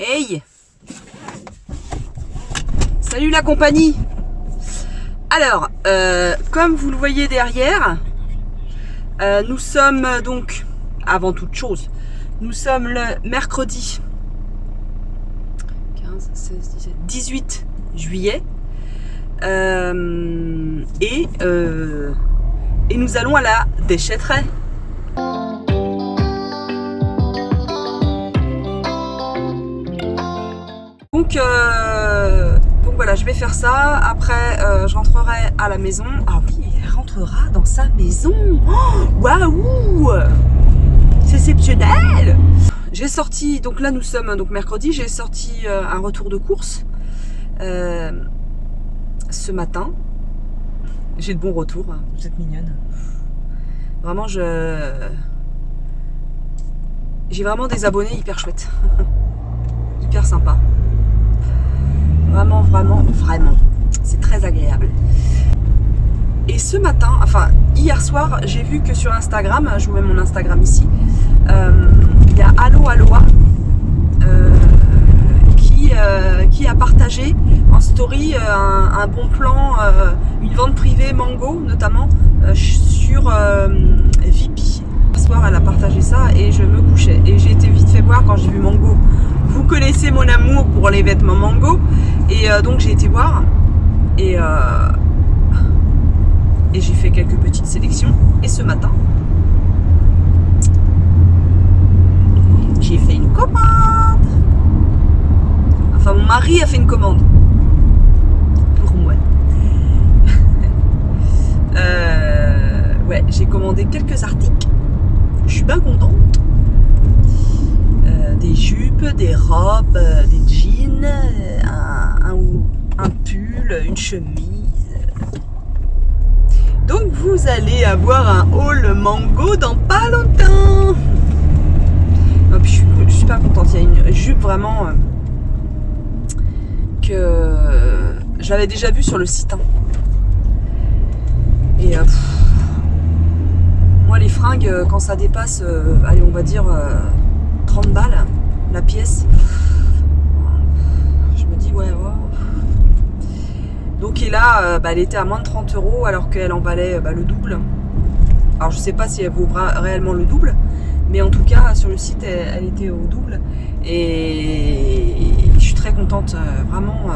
Hey! Salut la compagnie! Alors, comme vous le voyez derrière, nous sommes donc, avant toute chose, nous sommes le mercredi 15, 16, 17, 18 juillet et nous allons à la déchetterie. Donc voilà, je vais faire ça. Après, je rentrerai à la maison. Ah oui, elle rentrera dans sa maison. Waouh, c'est exceptionnel. J'ai sorti, donc là nous sommes donc mercredi. J'ai sorti un retour de course ce matin. J'ai de bons retours. Vous êtes mignonne. Vraiment, j'ai vraiment des abonnés hyper chouettes, hyper sympa. Vraiment, c'est très agréable. Et ce matin, enfin hier soir, j'ai vu que sur Instagram, je vous mets mon Instagram ici, il y a Aloha qui a partagé en story un bon plan, une vente privée mango notamment sur Vipi. Hier soir, elle a partagé ça et je me couchais et j'ai été vite fait voir quand j'ai vu mango. Vous connaissez mon amour pour les vêtements mango et donc j'ai été voir et j'ai fait quelques petites sélections et ce matin j'ai fait une commande. Enfin mon mari a fait une commande pour moi. Ouais, j'ai commandé quelques articles. Je suis bien contente. Des jupes, des robes, des jeans, un pull, une chemise. Donc vous allez avoir un haul mango dans pas longtemps. Non, puis je suis pas contente. Il y a une jupe vraiment que j'avais déjà vue sur le site. Hein. Et moi les fringues quand ça dépasse, allez on va dire 30 balles la pièce, je me dis ouais. Donc et là elle était à moins de 30 € alors qu'elle en valait le double. Alors je sais pas si elle vaut réellement le double, mais en tout cas sur le site elle était au double et je suis très contente, vraiment.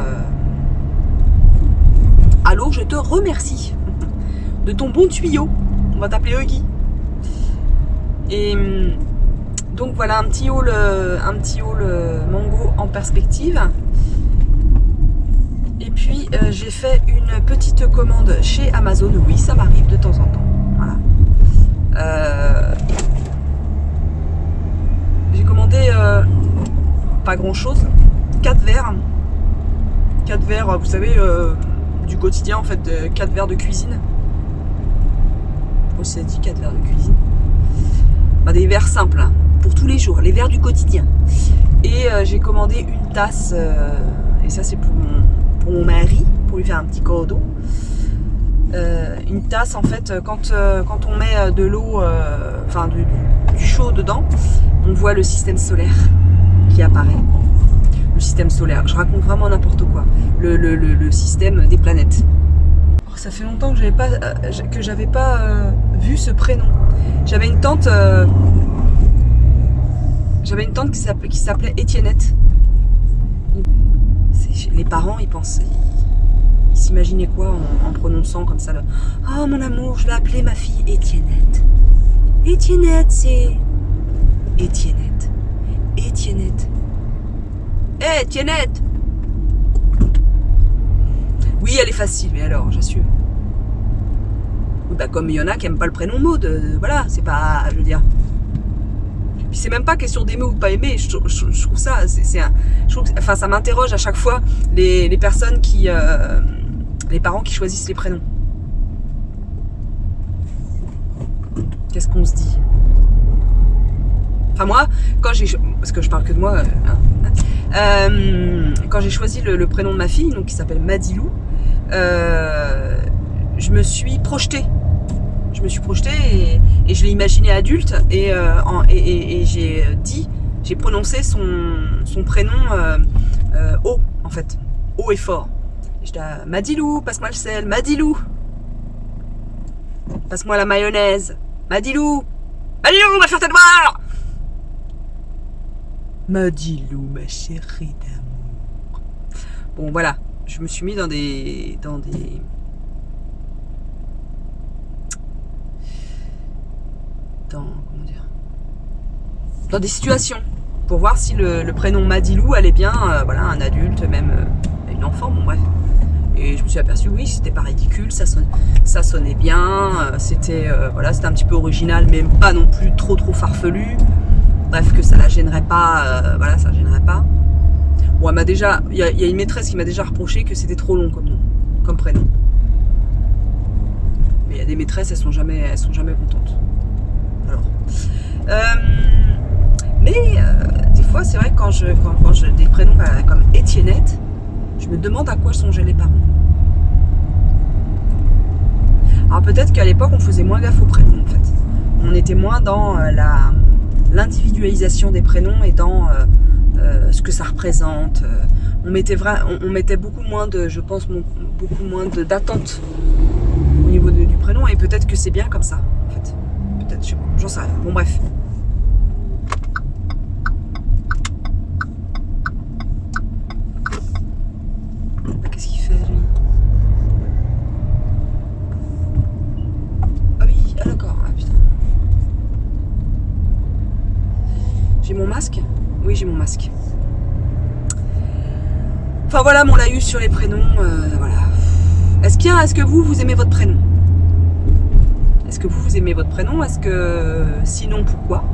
Allô, je te remercie de ton bon tuyau, on va t'appeler Huggy. Et donc voilà un petit haul mango en perspective. Et puis j'ai fait une petite commande chez Amazon. Oui, ça m'arrive de temps en temps. Voilà. J'ai commandé pas grand chose. 4 verres. 4 verres, vous savez, du quotidien en fait, 4 verres de cuisine. Oh, c'est dit 4 verres de cuisine. Bah, des verres simples. Hein. Pour tous les jours, les verres du quotidien. Et j'ai commandé une tasse, et ça c'est pour mon mari, pour lui faire un petit cadeau. Une tasse en fait, quand on met de l'eau, enfin du chaud dedans, on voit le système solaire qui apparaît. Le système solaire, je raconte vraiment n'importe quoi. Le système des planètes. Oh, ça fait longtemps que j'avais pas vu ce prénom. J'avais une tante qui s'appelait Étiennette. Les parents, ils s'imaginaient quoi en prononçant comme ça. Oh mon amour, je vais appeler ma fille Étiennette. Étiennette, c'est Étiennette. Étiennette. Hé, Étiennette. Oui, elle est facile, mais alors, j'assume. Bah, comme il y en a qui n'aiment pas le prénom Maud, voilà, c'est pas, je veux dire. Puis c'est même pas question d'aimer ou de pas aimer, je trouve ça, enfin ça m'interroge à chaque fois les personnes les parents qui choisissent les prénoms. Qu'est-ce qu'on se dit? Enfin moi, parce que je parle que de moi, quand j'ai choisi le prénom de ma fille, donc qui s'appelle Madilou, je me suis projetée. Et je l'ai imaginé adulte et j'ai dit j'ai prononcé son prénom haut, en fait. Haut et fort. Et je dis, Madilou, passe-moi le sel, Madilou. Passe-moi la mayonnaise, Madilou. Madilou, va faire tes devoirs. Madilou, ma chérie d'amour. Bon, voilà. Je me suis mis dans des situations pour voir si le prénom Madilou allait bien, voilà, un adulte, même une enfant, bon bref. Et je me suis aperçue, oui, c'était pas ridicule, ça sonnait bien, c'était voilà, c'était un petit peu original, mais pas non plus trop farfelu. Bref, que ça la gênerait pas, voilà, ça la gênerait pas. Bon, elle m'a déjà, il y a une maîtresse qui m'a déjà reproché que c'était trop long comme nom, comme prénom. Mais il y a des maîtresses, elles sont jamais contentes. Alors, mais des fois, c'est vrai que quand j'ai des prénoms comme Étiennette, je me demande à quoi songeaient les parents. Alors peut-être qu'à l'époque, on faisait moins gaffe aux prénoms en fait. On était moins dans l'individualisation des prénoms et dans ce que ça représente. On mettait beaucoup moins de, je pense, beaucoup moins d'attente au niveau du prénom, et peut-être que c'est bien comme ça en fait. Peut-être, je sais pas, j'en sais rien. Bon bref. Qu'est-ce qu'il fait lui? Ah oui, ah d'accord, ah putain. J'ai mon masque? Oui, j'ai mon masque. Enfin voilà mon laïus sur les prénoms, voilà. Est-ce que vous aimez votre prénom? Est-ce que vous aimez votre prénom? Est-ce que, sinon, pourquoi?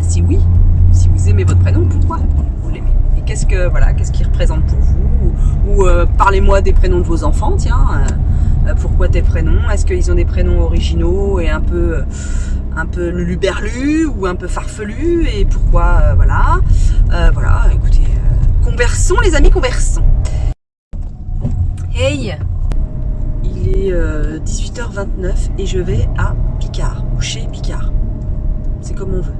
Si oui, si vous aimez votre prénom, pourquoi vous l'aimez? Et qu'est-ce qu'il représente pour vous? Ou parlez-moi des prénoms de vos enfants, tiens. Pourquoi tes prénoms? Est-ce qu'ils ont des prénoms originaux et un peu luluberlus ou un peu farfelus? Et pourquoi, voilà. Voilà, écoutez, conversons les amis, conversons. Hey! Il est 18h29 et je vais à Picard, ou chez Picard. C'est comme on veut.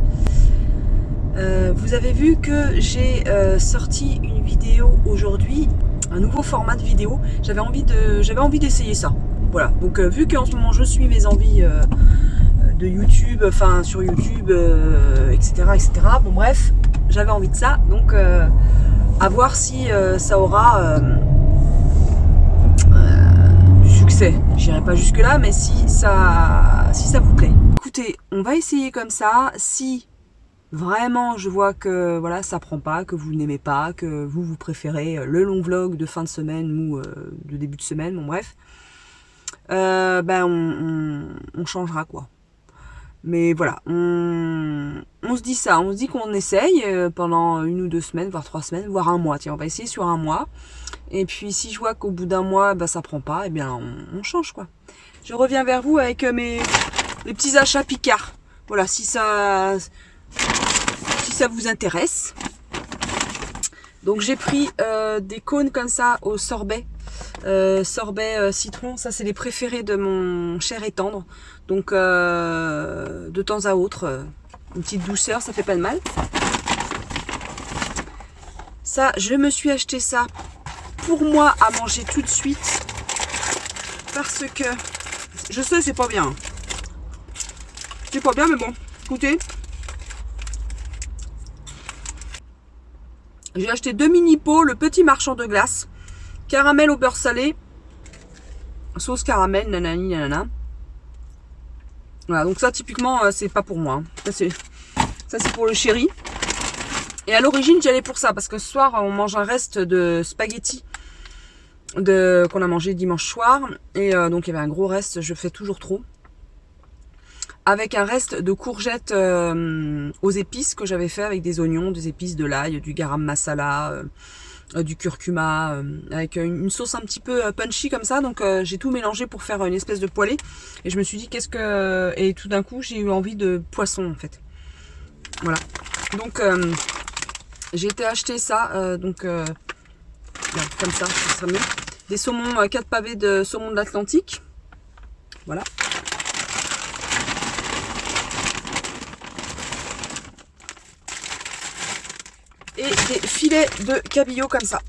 Vous avez vu que j'ai sorti une vidéo aujourd'hui, un nouveau format de vidéo. J'avais envie d'essayer ça. Voilà. Donc vu qu'en ce moment je suis mes envies de YouTube, enfin sur YouTube, etc., etc. Bon bref, j'avais envie de ça. Donc à voir si ça aura succès. J'irai pas jusque là, mais si ça vous plaît. Écoutez, on va essayer comme ça. Si vraiment je vois que voilà, ça prend pas, que vous n'aimez pas, que vous préférez le long vlog de fin de semaine ou de début de semaine, bon bref, ben on changera quoi. Mais voilà, on se dit ça, on se dit qu'on essaye pendant 1 ou 2 semaines, voire 3 semaines, voire un mois. Tiens, on va essayer sur un mois. Et puis si je vois qu'au bout d'un mois, bah, ça prend pas, eh bien on change quoi. Je reviens vers vous avec les petits achats Picard. Voilà, si ça vous intéresse. Donc j'ai pris des cônes comme ça au sorbet. Sorbet citron, ça c'est les préférés de mon cher et tendre. Donc de temps à autre, une petite douceur, ça fait pas de mal. Ça, je me suis acheté ça pour moi à manger tout de suite. Parce que, je sais c'est pas bien. C'est pas bien mais bon, écoutez. J'ai acheté 2 mini pots, le petit marchand de glace. Caramel au beurre salé. Sauce caramel, nanani nanana. Voilà, donc ça typiquement c'est pas pour moi. Ça c'est pour le chéri. Et à l'origine j'allais pour ça parce que ce soir on mange un reste de spaghettis qu'on a mangé dimanche soir. Et donc il y avait un gros reste, je fais toujours trop. Avec un reste de courgettes aux épices que j'avais fait avec des oignons, des épices, de l'ail, du garam masala, du curcuma, avec une sauce un petit peu punchy comme ça. Donc j'ai tout mélangé pour faire une espèce de poêlée. Et je me suis dit et tout d'un coup j'ai eu envie de poisson en fait. Voilà. Donc j'ai été acheter ça, donc comme ça serait mieux. Des saumons, 4 pavés de saumon de l'Atlantique. Voilà. et des filets de cabillaud comme ça.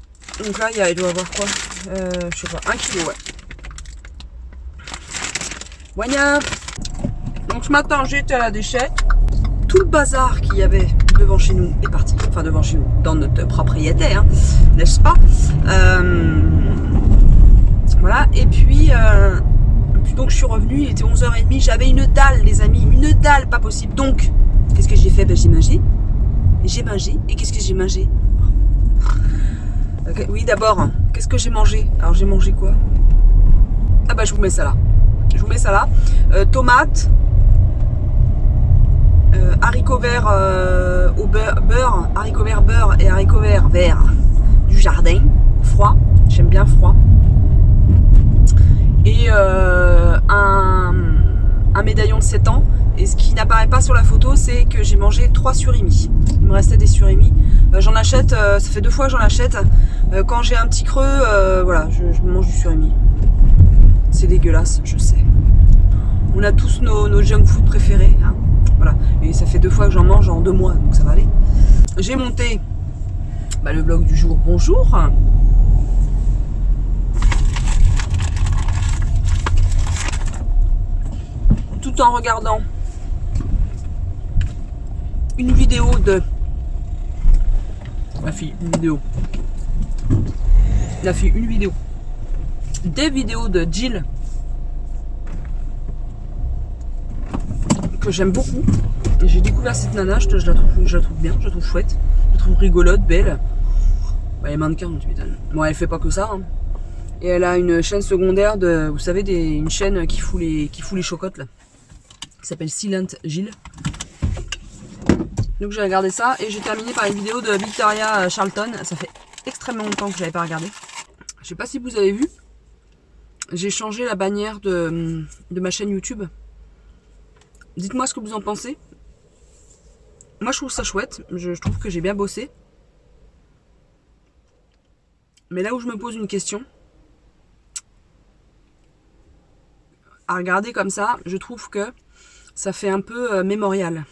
Donc là, il doit y avoir quoi, je sais pas, 1 kg, ouais. Voilà. Donc ce matin, j'étais à la déchette. Tout le bazar qu'il y avait devant chez nous est parti. Enfin, devant chez nous, dans notre propriété, hein, n'est-ce pas? Voilà. Et puis donc je suis revenue, il était 11h30. J'avais une dalle, les amis. Une dalle, pas possible. Donc, qu'est-ce que j'ai fait? Ben, j'ai mangé. J'ai mangé. Et qu'est-ce que j'ai mangé? Oui, d'abord, qu'est-ce que j'ai mangé? Alors, j'ai mangé quoi? Ah bah, je vous mets ça là. Je vous mets ça là. Tomates, haricots verts au beurre, haricots verts beurre et haricots verts du jardin, froid. J'aime bien froid. Et un médaillon de 7 ans. Et ce qui n'apparaît pas sur la photo, c'est que j'ai mangé 3 surimi. Il me restait des surimi. J'en achète, ça fait 2 fois que j'en achète. Quand j'ai un petit creux, voilà, je mange du surimi. C'est dégueulasse, je sais. On a tous nos junk food préférés. Hein. Voilà. Et ça fait 2 fois que j'en mange en 2 mois, donc ça va aller. J'ai monté le vlog du jour. Bonjour. Tout en regardant une vidéo de ma fille, une vidéo, des vidéos de Jill que j'aime beaucoup. J'ai découvert cette nana, je la trouve bien, je la trouve chouette, je la trouve rigolote, belle. Elle est mannequin, tu m'étonnes. Bon, elle fait pas que ça. Hein. Et elle a une chaîne secondaire de, vous savez, une chaîne qui fout les chocottes là, qui s'appelle Silent Jill. Donc j'ai regardé ça et j'ai terminé par une vidéo de Victoria Charlton. Ça fait extrêmement longtemps que je n'avais pas regardé. Je sais pas si vous avez vu, j'ai changé la bannière de ma chaîne YouTube. Dites-moi ce que vous en pensez. Moi je trouve ça chouette, je trouve que j'ai bien bossé. Mais là où je me pose une question, à regarder comme ça, je trouve que ça fait un peu mémorial.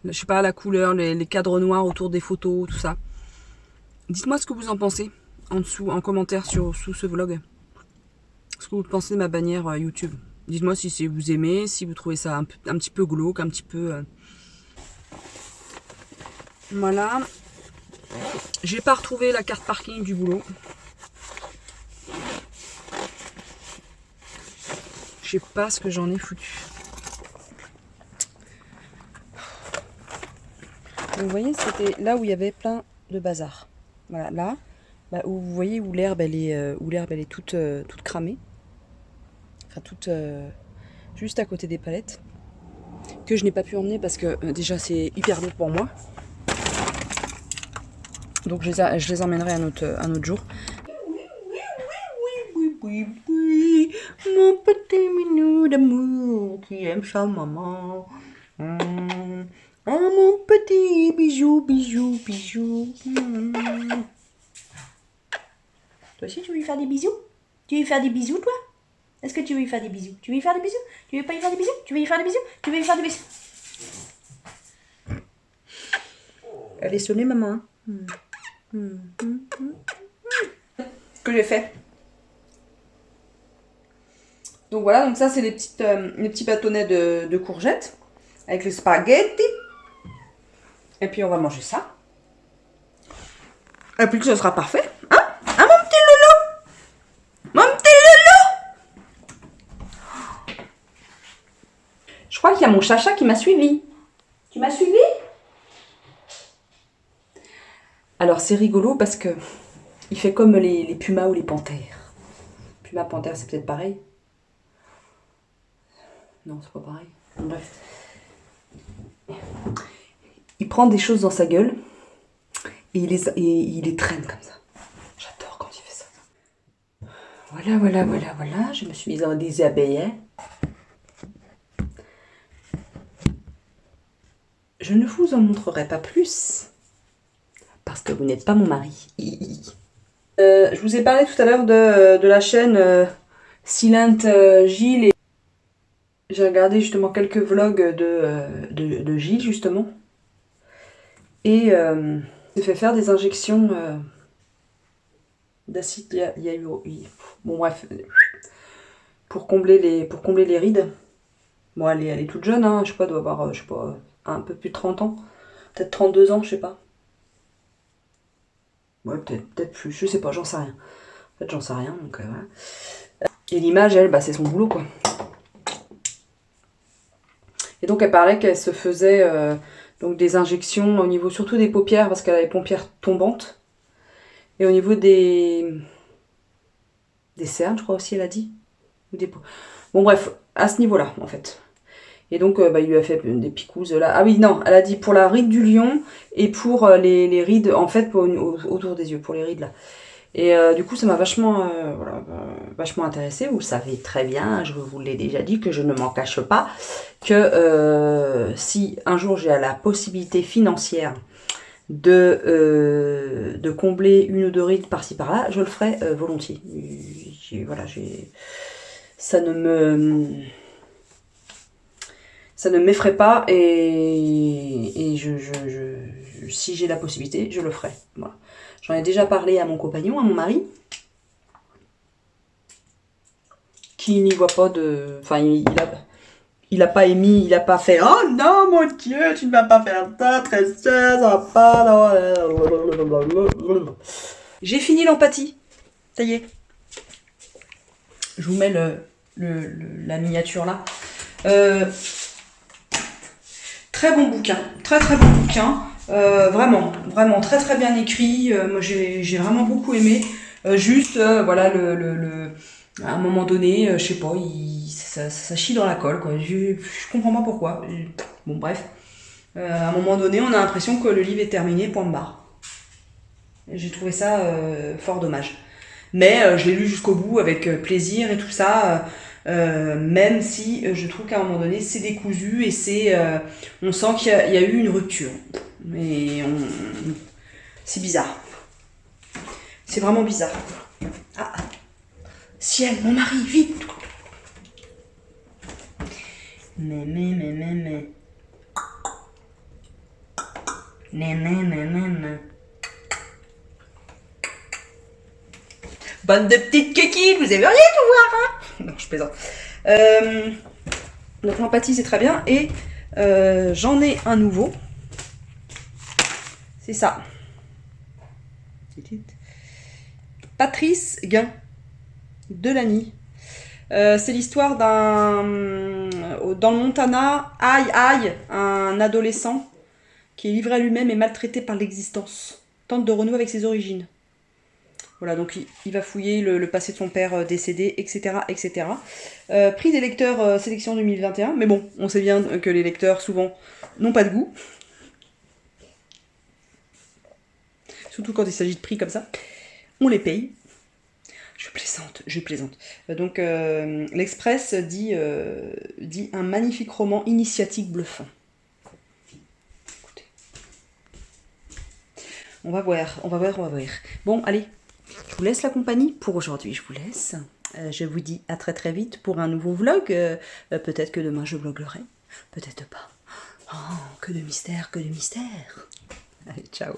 Je sais pas, la couleur, les cadres noirs autour des photos, tout ça. Dites-moi ce que vous en pensez en dessous, en commentaire sous ce vlog. Ce que vous pensez de ma bannière YouTube. Dites-moi si vous aimez, si vous trouvez ça un petit peu glauque, un petit peu... Voilà. J'ai pas retrouvé la carte parking du boulot. Je sais pas ce que j'en ai foutu. Donc, vous voyez, c'était là où il y avait plein de bazar. Voilà, là, où vous voyez où l'herbe elle est toute cramée. Enfin, toute juste à côté des palettes. Que je n'ai pas pu emmener parce que déjà c'est hyper lourd pour moi. Donc je les emmènerai un autre jour. Oui, mon petit minou d'amour qui aime sa maman. Oh mon petit bijou. Toi aussi tu veux lui faire des bisous? Tu veux lui faire des bisous toi? Est-ce que tu veux lui faire des bisous? Tu veux lui faire des bisous? Tu veux pas lui faire des bisous? Tu veux lui faire des bisous? Tu veux lui faire des bisous? Elle est sonnée maman. Que j'ai fait. Donc voilà, donc ça c'est les petits bâtonnets de courgettes avec les spaghettis. Et puis on va manger ça. Et puis que ce sera parfait. Hein? Hein mon petit loulou? Mon petit loulou? Je crois qu'il y a mon chacha qui m'a suivi. Tu m'as suivi? Alors c'est rigolo parce que il fait comme les pumas ou les panthères. Puma, panthère, c'est peut-être pareil. Non, c'est pas pareil. Bref. Il prend des choses dans sa gueule et il les traîne comme ça. J'adore quand il fait ça. Voilà. Je me suis déshabillée. Je ne vous en montrerai pas plus parce que vous n'êtes pas mon mari. Je vous ai parlé tout à l'heure de la chaîne Silent Jill. J'ai regardé justement quelques vlogs de Gilles justement. Et J'ai fait faire des injections d'acide hyaluronique. Bon bref, pour combler les rides. Bon, elle est toute jeune, hein, je sais pas, doit avoir, je sais pas, un peu plus de 30 ans. Peut-être 32 ans, je sais pas. Ouais, peut-être plus, je sais pas, j'en sais rien. En fait, j'en sais rien, donc voilà. Et l'image, elle, bah, c'est son boulot, quoi. Et donc, elle parlait qu'elle se faisait donc des injections au niveau surtout des paupières, parce qu'elle a les paupières tombantes. Et au niveau des cernes, je crois aussi, elle a dit. Bon, bref, à ce niveau-là, en fait. Et donc, bah, il lui a fait des picouses là. Ah oui, non, elle a dit pour la ride du lion et pour les rides, en fait, autour des yeux, pour les rides là. Et du coup, ça m'a vachement, voilà, vachement intéressée. Vous le savez très bien, je vous l'ai déjà dit, que je ne m'en cache pas, que si un jour j'ai la possibilité financière de combler une ou deux rides par-ci par-là, je le ferai volontiers. Voilà, ça ne m'effraie pas et si j'ai la possibilité, je le ferai. Voilà. J'en ai déjà parlé à mon compagnon, à mon mari, qui n'y voit pas de... Enfin, il a pas émis, il a pas fait « Oh non, mon Dieu, tu ne vas pas faire ça, très cher, ça va pas... » J'ai fini l'empathie. Ça y est. Je vous mets la miniature là. Très bon bouquin, très bon bouquin, vraiment très bien écrit. Moi j'ai vraiment beaucoup aimé. Juste voilà à un moment donné, je sais pas, ça chie dans la colle quoi. Je comprends pas pourquoi. Bon bref, à un moment donné, on a l'impression que le livre est terminé, point barre. J'ai trouvé ça fort dommage. Mais je l'ai lu jusqu'au bout avec plaisir et tout ça. Même si je trouve qu'à un moment donné c'est décousu et on sent qu'il y a eu une rupture. Mais c'est bizarre. C'est vraiment bizarre. Ah, ciel, mon mari, vite. Mais. Bande de petites coquilles, vous aimeriez tout voir, hein? Non, je plaisante. Donc l'empathie, c'est très bien. Et j'en ai un nouveau. C'est ça. Patrice Guin. Delany. C'est l'histoire dans le Montana, un adolescent qui est livré à lui-même et maltraité par l'existence. Tente de renouer avec ses origines. Voilà, donc il va fouiller le passé de son père décédé, etc. etc. Prix des lecteurs sélection 2021, mais bon, on sait bien que les lecteurs, souvent, n'ont pas de goût. Surtout quand il s'agit de prix comme ça. On les paye. Je plaisante. Donc, l'Express dit un magnifique roman initiatique bluffant. Écoutez. On va voir. Bon, allez. Je vous laisse la compagnie pour aujourd'hui, je vous laisse. Je vous dis à très vite pour un nouveau vlog. Peut-être que demain je vloguerai, peut-être pas. Oh, que de mystère. Allez, ciao.